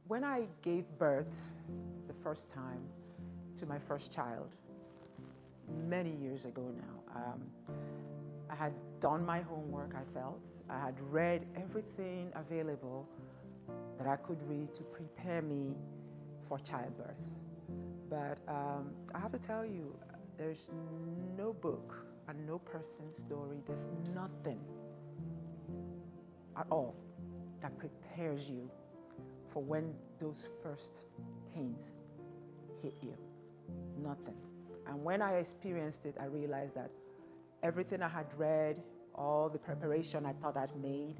When I gave birth the first time to my first child, many years ago now, I had done my homework, I felt. I had read everything available that I could read to prepare me for childbirth. But I have to tell you, there's no book and no person's story, there's nothing at all that prepares you for when those first pains hit you. Nothing. And when I experienced it, I realized that everything I had read, all the preparation I thought I'd made,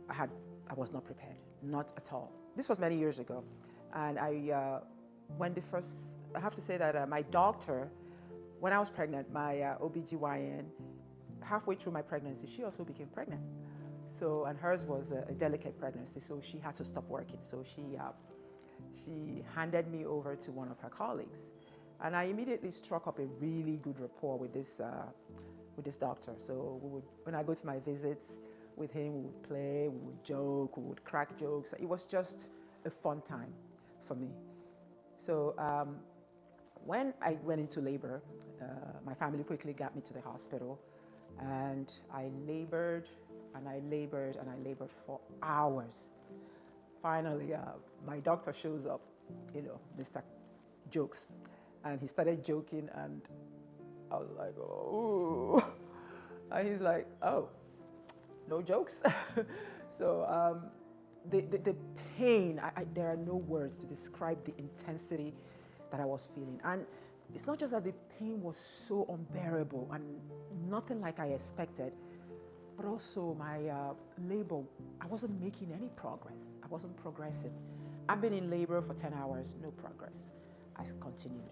I was not prepared, not at all. This was many years ago. And I have to say that my doctor, when I was pregnant, my OBGYN, halfway through my pregnancy, she also became pregnant. So, and hers was a delicate pregnancy, so she had to stop working. So she handed me over to one of her colleagues. And I immediately struck up a really good rapport with this doctor. So when I go to my visits with him, we would play, we would joke, we would crack jokes. It was just a fun time for me. So when I went into labor, my family quickly got me to the hospital, and I labored and I labored and I labored for hours. Finally, my doctor shows up, Mr. Jokes, and he started joking, and I was like, oh, and he's like, oh, no jokes. So the pain, there are no words to describe the intensity that I was feeling. And it's not just that the pain was so unbearable and nothing like I expected, but also my labor, I wasn't making any progress. I wasn't progressing. I've been in labor for 10 hours, no progress. I continued.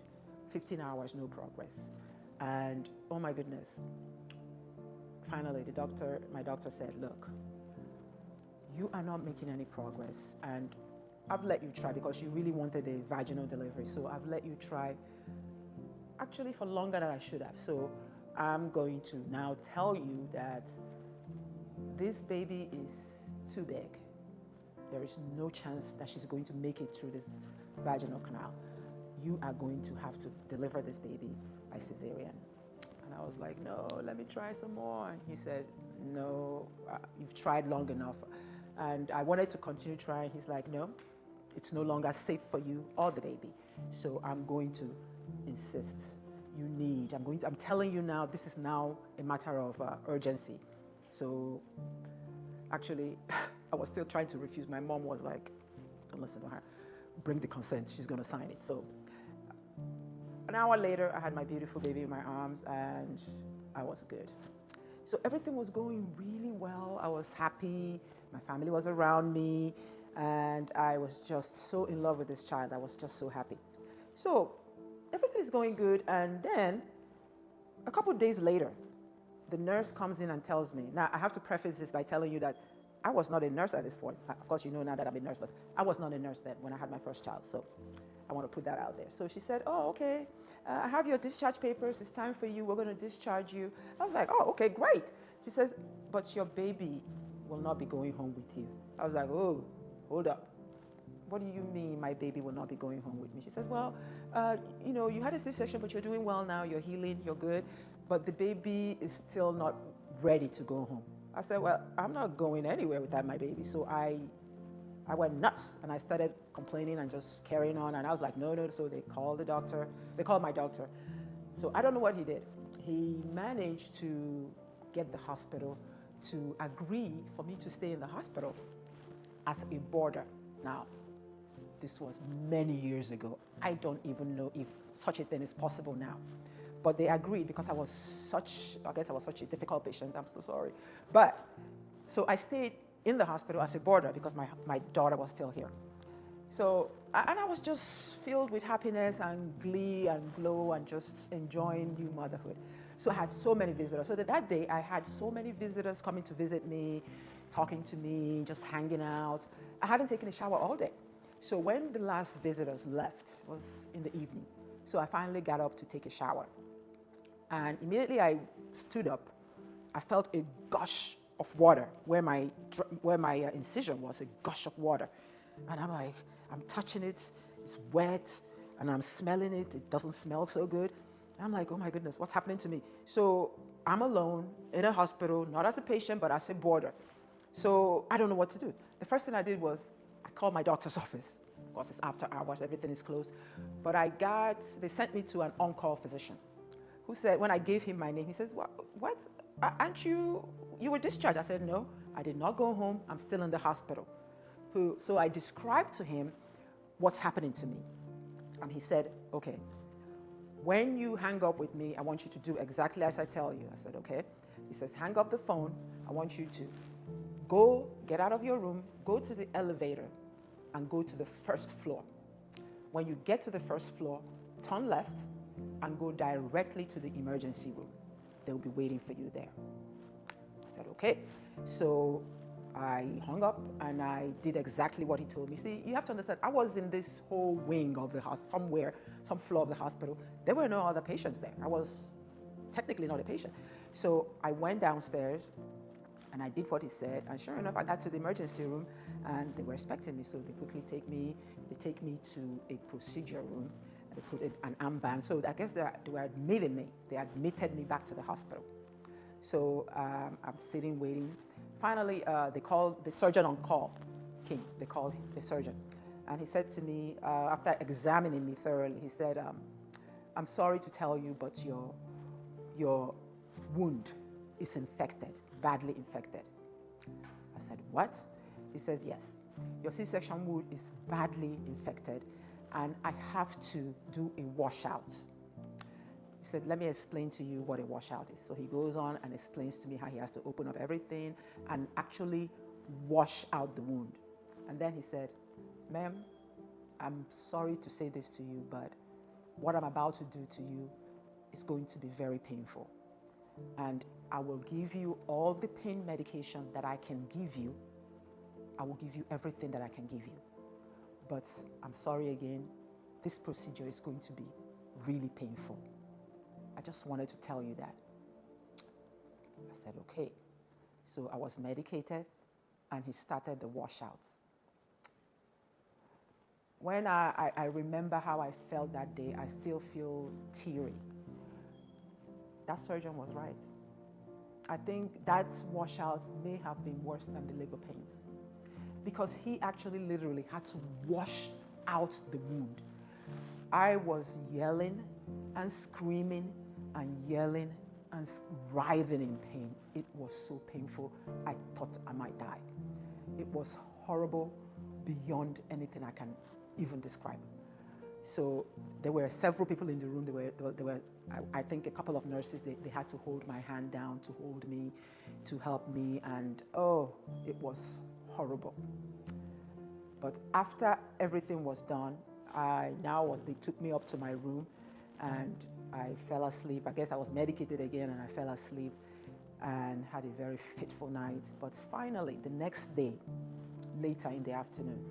15 hours, no progress. And oh my goodness, finally my doctor said, look, you are not making any progress, and I've let you try because you really wanted a vaginal delivery. So I've let you try actually for longer than I should have. So I'm going to now tell you that this baby is too big. There is no chance that she's going to make it through this vaginal canal. You are going to have to deliver this baby by cesarean. And I was like, no, let me try some more. And he said, no, you've tried long enough. And I wanted to continue trying. He's like, no, it's no longer safe for you or the baby. So I'm going to insist. I'm telling you now, this is now a matter of urgency. So actually, I was still trying to refuse. My mom was like, don't listen to her. Bring the consent. She's going to sign it. So an hour later, I had my beautiful baby in my arms, and I was good. So everything was going really well. I was happy. My family was around me, and I was just so in love with this child. I was just so happy. So everything is going good, and then a couple of days later, the nurse comes in and tells me. Now, I have to preface this by telling you that I was not a nurse at this point. Of course, you know now that I'm a nurse, but I was not a nurse then when I had my first child. So I want to put that out there. So she said, oh, okay, I have your discharge papers. It's time for you. We're going to discharge you. I was like, oh, okay, great. She says, but your baby will not be going home with you. I was like, oh, hold up. What do you mean my baby will not be going home with me? She says, well, you had a C-section, but you're doing well now. You're healing. You're good. But the baby is still not ready to go home. I said, well, I'm not going anywhere without my baby. So I went nuts, and I started complaining and just carrying on. And I was like, no. So they called the doctor. They called my doctor. So I don't know what he did. He managed to get the hospital to agree for me to stay in the hospital as a boarder. Now, this was many years ago. I don't even know if such a thing is possible now. But they agreed because I was such a difficult patient. I'm so sorry. But, so I stayed in the hospital as a boarder because my daughter was still here. So, and I was just filled with happiness and glee and glow and just enjoying new motherhood. So I had so many visitors. So that day I had so many visitors coming to visit me, talking to me, just hanging out. I haven't taken a shower all day. So when the last visitors left, it was in the evening. So I finally got up to take a shower. And immediately I stood up. I felt a gush of water where my incision was, a gush of water. And I'm like, I'm touching it, it's wet, and I'm smelling it, it doesn't smell so good. And I'm like, oh my goodness, what's happening to me? So I'm alone in a hospital, not as a patient, but as a boarder. So I don't know what to do. The first thing I did was I called my doctor's office. Of course, it's after hours, everything is closed. But they sent me to an on-call physician who said, when I gave him my name, he says, what? Aren't you were discharged? I said, no, I did not go home. I'm still in the hospital. So I described to him what's happening to me. And he said, okay, when you hang up with me, I want you to do exactly as I tell you. I said, okay. He says, hang up the phone. I want you to get out of your room, go to the elevator, and go to the first floor. When you get to the first floor, turn left and go directly to the emergency room. They'll be waiting for you there. I said, okay. So I hung up and I did exactly what he told me. See, you have to understand, I was in this whole wing of the house, somewhere, some floor of the hospital. There were no other patients there. I was technically not a patient. So I went downstairs and I did what he said. And sure enough, I got to the emergency room and they were expecting me. So they quickly take me to a procedure room. They put an armband. So I guess they were admitting me. They admitted me back to the hospital. So I'm sitting waiting. Finally, they called the surgeon on call. They called the surgeon. And he said to me, after examining me thoroughly, he said, I'm sorry to tell you, but your wound is infected, badly infected. I said, what? He says, yes. Your C-section wound is badly infected, and I have to do a washout. He said, let me explain to you what a washout is. So he goes on and explains to me how he has to open up everything and actually wash out the wound. And then he said, ma'am, I'm sorry to say this to you, but what I'm about to do to you is going to be very painful. And I will give you all the pain medication that I can give you. I will give you everything that I can give you. But I'm sorry again, this procedure is going to be really painful. I just wanted to tell you that. I said, okay. So I was medicated and he started the washout. When I remember how I felt that day, I still feel teary. That surgeon was right. I think that washout may have been worse than the labor pains because he actually literally had to wash out the wound. I was yelling and screaming and yelling and writhing in pain. It was so painful, I thought I might die. It was horrible beyond anything I can even describe. So there were several people in the room. There were I think a couple of nurses, they had to hold my hand down, to hold me, to help me, and oh, it was horrible. But after everything was done, they took me up to my room and I fell asleep. I guess I was medicated again and I fell asleep and had a very fitful night. But finally, the next day, later in the afternoon,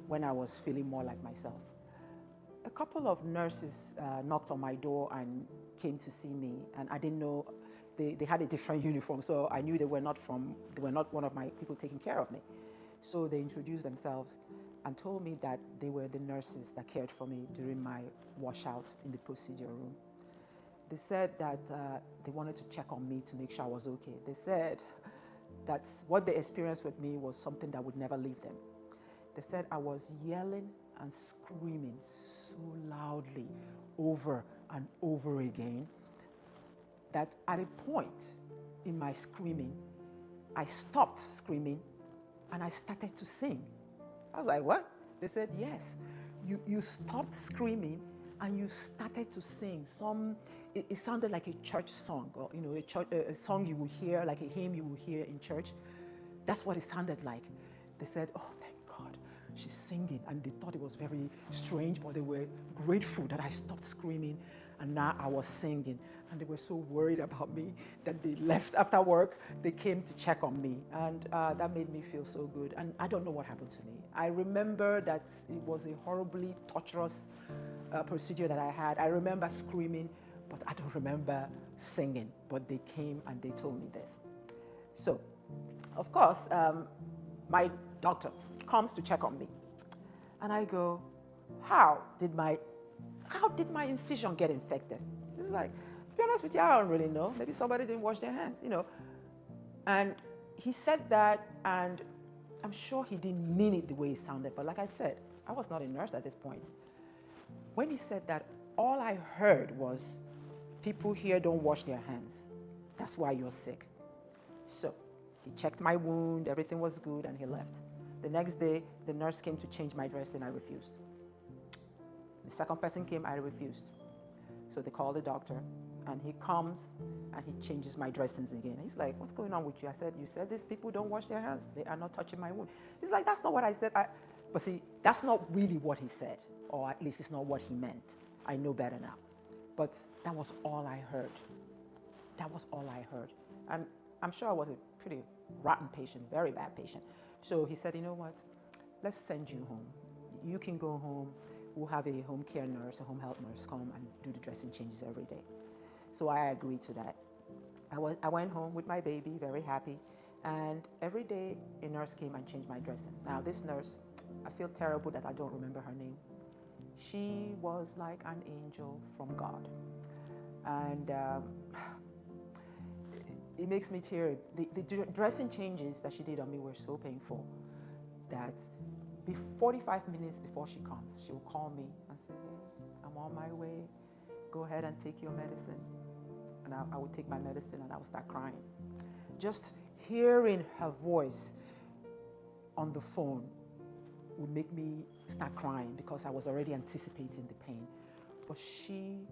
when I was feeling more like myself, a couple of nurses knocked on my door and came to see me, and I didn't know, they had a different uniform, so I knew they were not one of my people taking care of me. So they introduced themselves and told me that they were the nurses that cared for me during my washout in the procedure room. They said that they wanted to check on me to make sure I was okay. They said that what they experienced with me was something that would never leave them. They said I was yelling and screaming so loudly over and over again that at a point in my screaming, I stopped screaming and I started to sing. I was like, what? They said, yes, you stopped screaming and you started to sing. It sounded like a church song, or a song you would hear, like a hymn you would hear in church. That's what it sounded like. They said, oh, thank God, she's singing. And they thought it was very strange, but they were grateful that I stopped screaming and now I was singing. And they were so worried about me that they left after work. They came to check on me, and that made me feel so good. And I don't know what happened to me. I remember that it was a horribly torturous procedure that I had. I remember screaming, but I don't remember singing. But they came and they told me this. So, of course, my doctor comes to check on me. And I go, how did my incision get infected? It's like, to be honest with you, I don't really know. Maybe somebody didn't wash their hands, And he said that, and I'm sure he didn't mean it the way it sounded. But like I said, I was not a nurse at this point. When he said that, all I heard was, people here don't wash their hands. That's why you're sick. So he checked my wound, everything was good, and he left. The next day, the nurse came to change my dressing, I refused. The second person came, I refused. So they called the doctor, and he comes, and he changes my dressings again. He's like, what's going on with you? I said, you said these people don't wash their hands. They are not touching my wound. He's like, that's not what I said. But see, that's not really what he said, or at least it's not what he meant. I know better now. But that was all I heard. That was all I heard. And I'm sure I was a pretty rotten patient, very bad patient. So he said, you know what? Let's send you home. You can go home. We'll have a home care nurse, a home health nurse come and do the dressing changes every day. So I agreed to that. I went home with my baby, very happy. And every day a nurse came and changed my dressing. Now this nurse, I feel terrible that I don't remember her name. She was like an angel from God. And it makes me tear. The dressing changes that she did on me were so painful that 45 minutes before she comes, she'll call me and say, hey, I'm on my way. Go ahead and take your medicine. And I would take my medicine and I would start crying. Just hearing her voice on the phone would make me start crying because I was already anticipating the pain. But she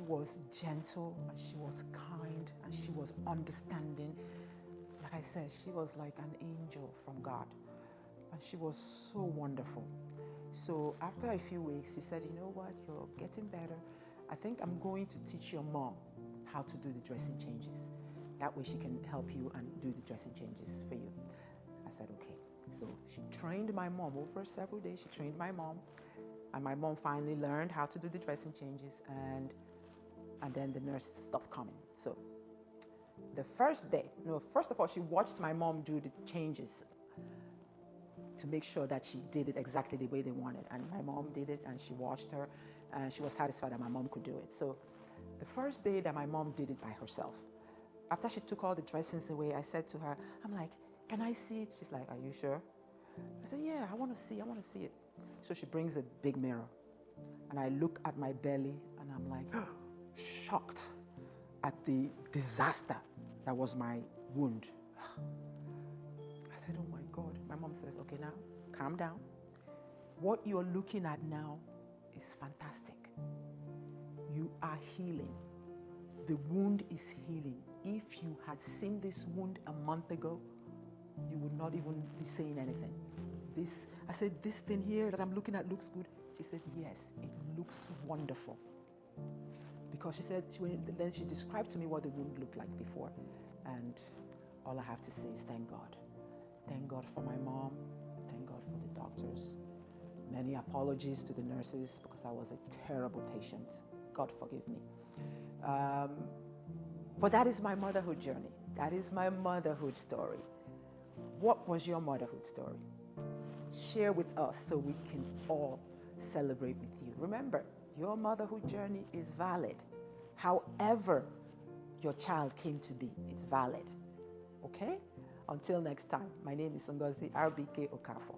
was gentle and she was kind and she was understanding. Like I said, she was like an angel from God. And she was so wonderful. So after a few weeks, she said, you know what, you're getting better. I think I'm going to teach your mom how to do the dressing changes. That way she can help you and do the dressing changes for you. I said, okay. So she trained my mom over several days. She trained my mom. And my mom finally learned how to do the dressing changes. And then the nurse stopped coming. So the first day, first of all, she watched my mom do the changes to make sure that she did it exactly the way they wanted. And my mom did it, and she watched her, and she was satisfied that my mom could do it. So the first day that my mom did it by herself, after she took all the dressings away, I said to her, I'm like, can I see it? She's like, are you sure? I said, yeah, I want to see it. So she brings a big mirror, and I look at my belly, and I'm like, shocked at the disaster that was my wound. I said, oh my God. My mom says, okay, now, calm down. What you're looking at now is fantastic. You are healing. The wound is healing. If you had seen this wound a month ago, you would not even be saying anything. I said, this thing here that I'm looking at looks good. She said, yes, it looks wonderful. Because she said, then she described to me what the wound looked like before. And all I have to say is thank God. Thank God for my mom. Thank God for the doctors. Many apologies to the nurses because I was a terrible patient. God forgive me. But that is my motherhood journey. That is my motherhood story. What was your motherhood story? Share with us so we can all celebrate with you. Remember, your motherhood journey is valid. However your child came to be, it's valid. Okay? Until next time, my name is Ngozi RBK Okafor.